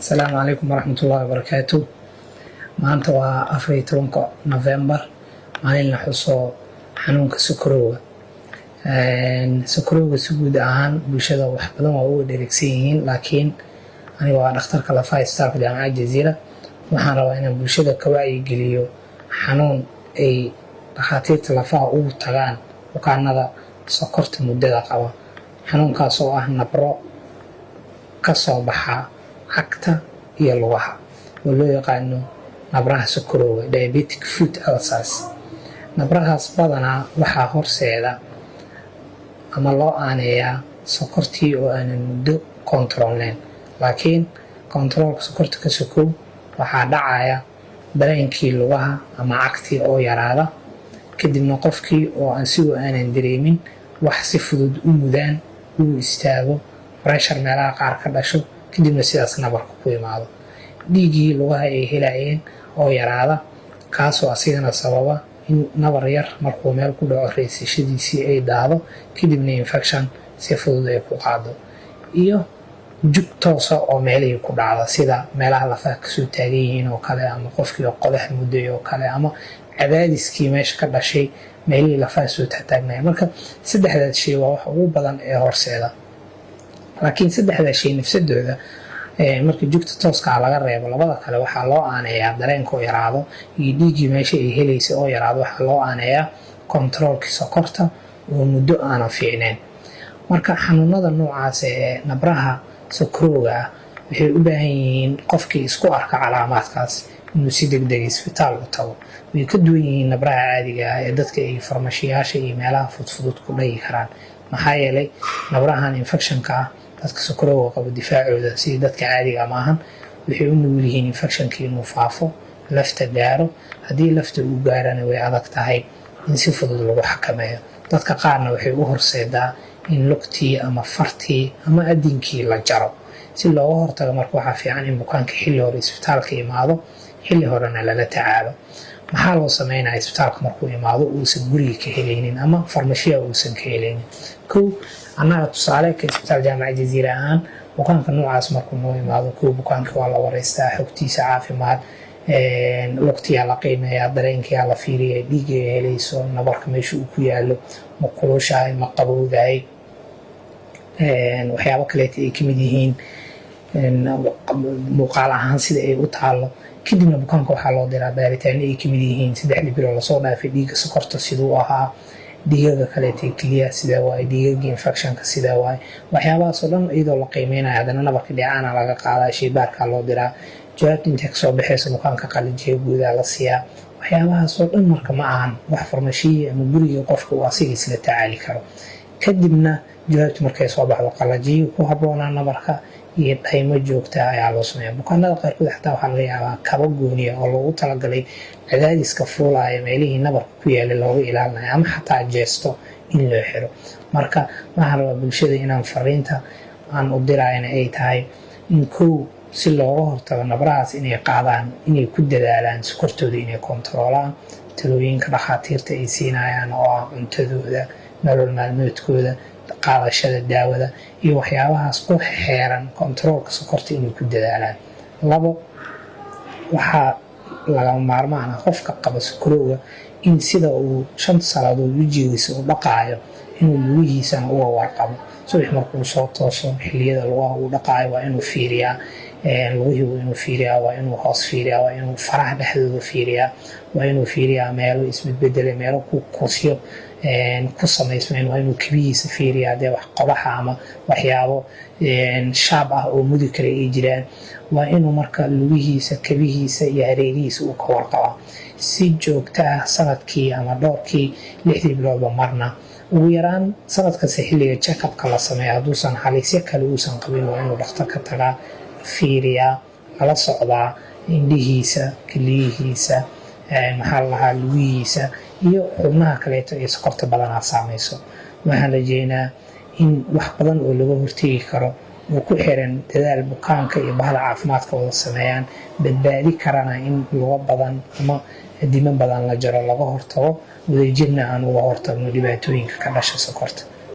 السلام عليكم ورحمة الله وبركاته. maanta waa 14 November maalin la xuso xanuunka sokorowga. Sokorowga si guud ahaan bulshada wax badan waa uga dheregsan yihiin, laakiin aniga waa dhakhtarka lafaha staafka jaamacadda Jazeera. waxaan rabaa inaan bulshada ka wacyigeliyo xanuun ay dhakhaatiirta lafaha ugu tagaan bukaanada sokorta muddada qaba. xanuunkaas oo ah nabro ka soo baxa cagta iyo lugaha oo loo yaqaano nabraha sokorowga, diabetic foot ulcers. nabrahaas badanaa waxaa horseeda ama loo aaneeyaa sokortii oo aanan muddo kontrolneyn, laakiin kontrolka sokorta ka sokow waxaa dhacaya dareenkii lugaha ama cagtii oo yaraada, kadibna qofkii oo asigoo aanan dareemin wax si fudud u mudaan uu istaago, pressure meelaha qaar ka dhasho, kadibna sidaas nabarka ku imaado. dhiiggii lugaha ay helayeen oo yaraada, kaasoo asigana sababa in nabar yar markuu meel ku dhaco reysashadiisii ay daado, kadibna infection si fudud ay ku qaado, iyo jug toosa oo meelihii ku dhacda sida meelaha lafaha kasoo taagan yihiin oo kale, ama qofkii oo qodax mudday oo kale, ama cadaadiskii meesha ka dhashay meelihii lafaha soo taagnaaya. marka saddexdaas shay waa wax ugu badan ee horseeda, laakiin saddexdaas shay nafsadooda marka jugta tooska laga reebo, labada kale waxaa loo aaneeyaa dareenka oo yaraado iyo dhiiggii meesha ay helaysa oo yaraado. waxaa loo aaneeyaa kontroolkii sokorta oo muddo aanan fiicneyn. marka xanuunada noocaas ee nabraha sokorowga ah waxay u baahan yihiin qofkii isku arka calaamaadkaas inuu si degdeg isbitaal u tago. way ka duwan yihiin nabraha caadiga ah ee dadka ay farmashiyaasha iyo meelaha fudfudud ku dhagi karaan, maxaa yeelay nabrahan infectionka ah dadka sokorowga qabo difaacooda sidii dadka caadiga maahan. waxay u nugul yihiin infectionkii inuu faafo, lafta gaaro. haddii lafta uu gaarana way adag tahay in si fudud lagu xakameeyo. dadka qaarna waxay u horseedaa in lugtii ama fartii ama adinkii la jaro. si looga hortago marka waxaa fiican in bukaanka xilli hore isbitaalka imaado, xilli horena lala tacaalo. maxaa loo sameynaya isbitaalka markuu imaado uusan guriga ka helaynin ama farmashiya uusan ka helaynin? kow, annaga tusaale ka isbitaal jaamacadda Jazeera ahaan, bukaanka noocaas markuu noo imaado, kow bukaanka waa la wareystaa, xogtiisa caafimaad, lugtiyaa la qiimeeyaa, dareenkiyaa la fiiriyaa, dhiigga ay helayso, nabarka meesha uu ku yaalo, ma kulushahay, ma qabowdahay, waxyaabo kaleeta ay kamid yihiin muuqaal ahaan sida ay u taalo. kadibna bukaanka waxaa loo diraa baaritaano ay kamid yihiin 3 bilood lasoo dhaafay dhiigga sokorta siduu ahaa, dhiigaga kaleeta keliya sidaa waaye, dhiigagii infectionka sidaa waaye. waxyaabahaasoo dhan iyadoo la qiimeynaya haddana nabarka dhicaana laga qaadaa, shaybaarkaa loo diraa, jawaabta intay kasoo baxayso bukaanka qalajiya guudaa la siiyaa. waxyaabahaasoo dhan marka ma ahan wax farmashiya ama guriga qofka uu asiga isla tacaali karo. kadibna jawaabta markay soo baxdo, qalajiyo ku habboonaa nabarka iyo dhaymo joogta ayaa loo sameeyaa. bukaanada qaarkood xataa waxaa laga yaabaa kaba gooniya oo loogu talagalay cadaadiska fuulaya meelihii nabarka ku yaalay looga ilaalinayo, ama xataa jeesto in loo xiro. marka waxaan rabaa bulshada inaan fariinta aan u dirayna ay tahay in kow si looga hortago nabrahaas inay qaadaan, inay ku dadaalaan sokortooda inay kontroolaan, talooyinka dhakhaatiirta ay siinayaan oo ah cuntadooda, nolol maalmeedkooda, qaadashada daawada iyo waxyaabahaas ku xeeran kontroolka sokorta inay ku dadaalaan. labo, waxaa lagama maarmaan ah qofka qaba sokorowga in sida uu 5 salaadood wejigiisa u dhaqaayo inuu lugihiisana uga warqabo. subax markuu soo tooso, xilliyada lugaha uu dhaqaayo waa inuu fiiriyaa, lugihii waa inuu fiiriyaa, waa inuu hoos fiiriyaa, waa inuu faraha dhexdooda fiiriyaa, waa inuu fiiriyaa meelo isbedbedelay, meelo ku kusyo ku samaysmeen, waa inuu kabihiisa fiiriyaa haddee wax qodaxa ama waxyaabo shaab ah oo mudi kale ay jiraan. waa inuu marka lugihiisa, kabihiisa iyo hareerihiisa uu ka warqabaa si joogto ah sanadkii ama dhowrkii 6 biloodba marna. ugu yaraan sanadkasta xilliga check-upka la sameeya hadduusan halisyo kale uusan qabin waa inuu dhakhtarka tagaa, fiiriyaa, lala socdaa indhihiisa, keliyihiisa, maxaa la lahaa lugihiisa iyo xubnaha kaleeto ee sokorta badanaa saamayso. waxaan rajeynaa in wax badan oo laga hortegi karo oo ku xiran dadaal bukaanka iyo bahda caafimaadka wada sameeyaan, badbaadi karana in lugo badan ama dimo badan la jaro laga hortago, wadajirna aan uga hortagno dhibaatooyinka ka dhasha sokorta.